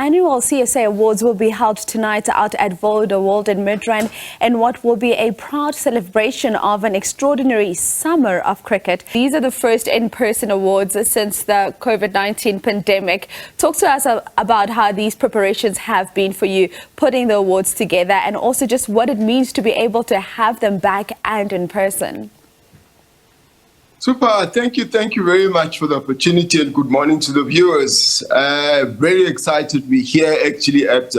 annual CSA Awards will be held tonight out at Vodaworld in Midrand, in what will be a proud celebration of an extraordinary summer of cricket. These are the first in-person awards since the COVID-19 pandemic. Talk to us about how these preparations have been for you, putting the awards together, and also just what it means to be able to have them back and in person. Super. Thank you very much for the opportunity, and good morning to the viewers. Very excited. We're here actually at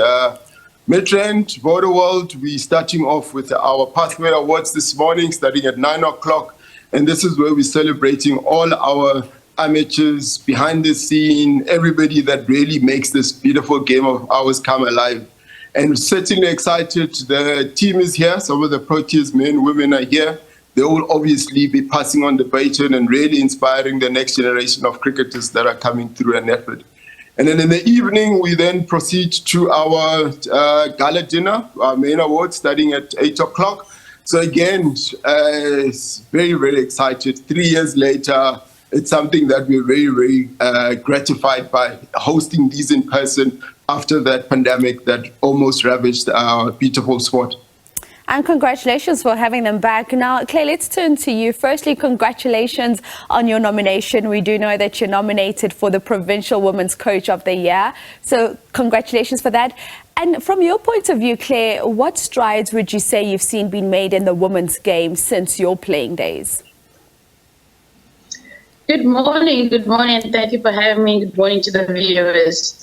Midrand, Vodaworld. We're starting off with our Pathway Awards this morning, starting at 9 o'clock. And this is where we're celebrating all our amateurs, behind the scene, everybody that really makes this beautiful game of ours come alive. And certainly excited. The team is here. Some of the Proteas men, women are here. They will obviously be passing on the baton and really inspiring the next generation of cricketers that are coming through an effort. And then in the evening, we then proceed to our gala dinner, our main award, starting at 8 o'clock. So again, very excited. 3 years later, it's something that we're very gratified by, hosting these in person after that pandemic that almost ravaged our beautiful sport. And congratulations for having them back. Now, Claire, let's turn to you. Firstly, congratulations on your nomination. We do know that you're nominated for the Provincial Women's Coach of the Year. So congratulations for that. And from your point of view, Claire, what strides would you say you've seen being made in the women's game since your playing days? Good morning, and thank you for having me. Good morning to the viewers.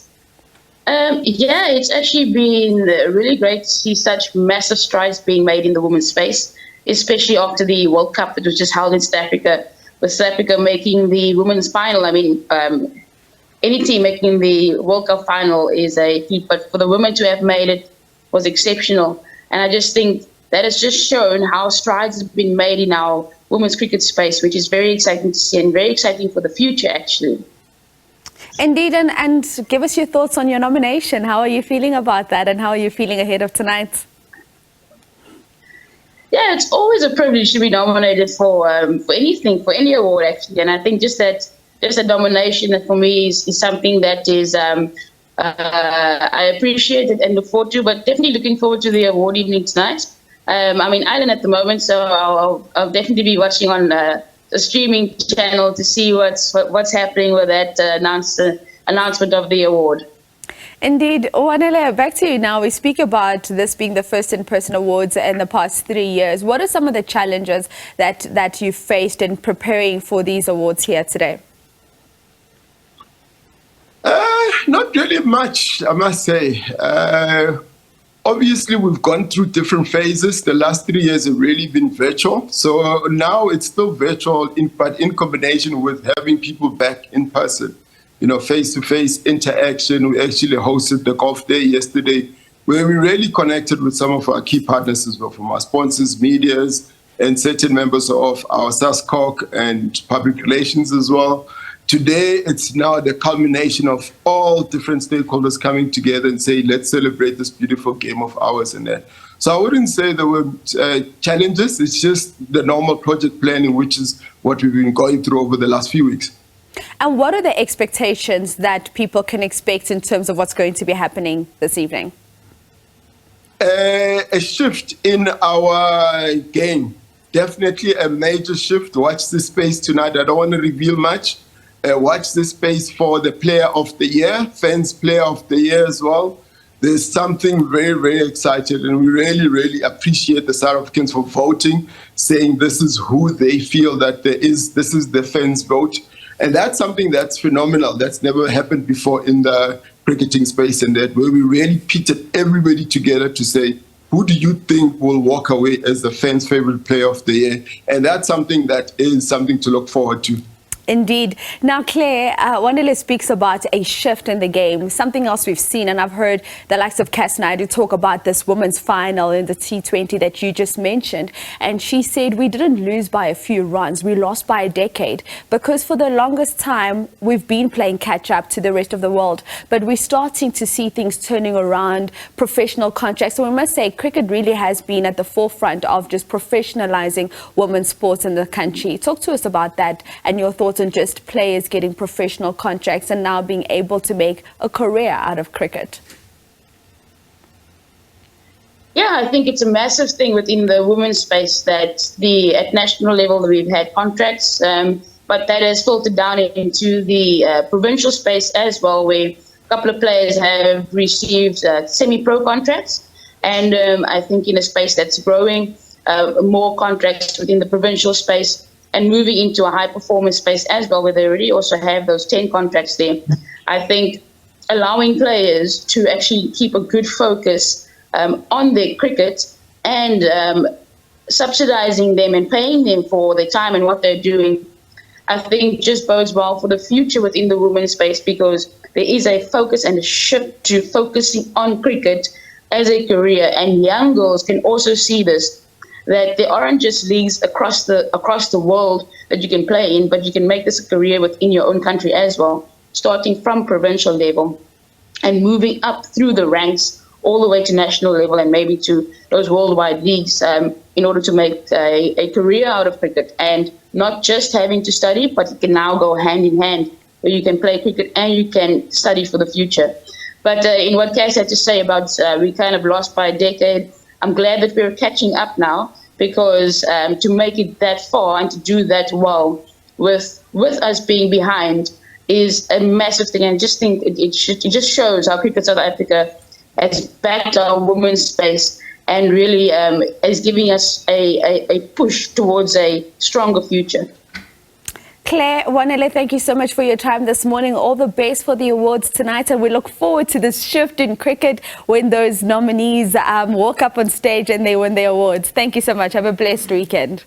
Yeah, it's actually been really great to see such massive strides being made in the women's space, especially after the World Cup that was just held in South Africa, with South Africa making the women's final. I mean, any team making the World Cup final is a feat, but for the women to have made it was exceptional. And I just think that has just shown how strides have been made in our women's cricket space, which is very exciting to see and very exciting for the future, actually. Indeed, and give us your thoughts on your nomination. How are you feeling about that, and how are you feeling ahead of tonight? Yeah, it's always a privilege to be nominated for anything, for any award, actually. And I think just a nomination for me is something that is I appreciate it and look forward to, but definitely looking forward to the award evening tonight. I'm in Ireland at the moment, so I'll definitely be watching on the streaming channel to see what's happening with that announcement of the award. Indeed. Wanele, back to you now. We speak about this being the first in-person awards in the past 3 years. What are some of the challenges that you faced in preparing for these awards here today? Not really much, I must say. Obviously, we've gone through different phases. The last 3 years have really been virtual. So now it's still virtual, but in combination with having people back in person, face-to-face interaction. We actually hosted the golf day yesterday, where we really connected with some of our key partners as well, from our sponsors, medias, and certain members of our SASCOC and public relations as well. Today, it's now the culmination of all different stakeholders coming together and say, let's celebrate this beautiful game of ours in there. So I wouldn't say there were challenges. It's just the normal project planning, which is what we've been going through over the last few weeks. And what are the expectations that people can expect in terms of what's going to be happening this evening? A shift in our game. Definitely a major shift. Watch this space tonight. I don't want to reveal much. Watch this space for the Player of the Year, Fans Player of the Year as well. There's something very exciting, and we really appreciate the South Africans for voting, saying this is who they feel that this is the fans' vote. And that's something that's phenomenal. That's never happened before in the cricketing space, and that where we really pitted everybody together to say, who do you think will walk away as the fans' favorite Player of the Year? And that's something that is something to look forward to. Indeed. Now, Claire, Wanele speaks about a shift in the game, something else we've seen, and I've heard the likes of Cass Naidoo talk about this women's final in the T20 that you just mentioned, and she said we didn't lose by a few runs, we lost by a decade, because for the longest time we've been playing catch up to the rest of the world, but we're starting to see things turning around, professional contracts. So we must say cricket really has been at the forefront of just professionalizing women's sports in the country. Talk to us about that and your thoughts important, just players getting professional contracts and now being able to make a career out of cricket? Yeah, I think it's a massive thing within the women's space that at national level we've had contracts, but that has filtered down into the provincial space as well, where a couple of players have received semi-pro contracts. And I think in a space that's growing, more contracts within the provincial space and moving into a high-performance space as well, where they already also have those 10 contracts there. I think allowing players to actually keep a good focus on their cricket and subsidizing them and paying them for their time and what they're doing, I think just bodes well for the future within the women's space, because there is a focus and a shift to focusing on cricket as a career. And young girls can also see this, that there aren't just leagues across the world that you can play in, but you can make this a career within your own country as well, starting from provincial level and moving up through the ranks all the way to national level and maybe to those worldwide leagues, in order to make a career out of cricket, and not just having to study, but it can now go hand in hand, where you can play cricket and you can study for the future. But in what Cass had to say about we kind of lost by a decade, I'm glad that we're catching up now, because to make it that far and to do that well with us being behind is a massive thing. And just think it just shows how Cricket South Africa has backed our women's space and really is giving us a push towards a stronger future. Claire, Wanele, thank you so much for your time this morning. All the best for the awards tonight, and we look forward to this shift in cricket when those nominees walk up on stage and they win their awards. Thank you so much. Have a blessed weekend.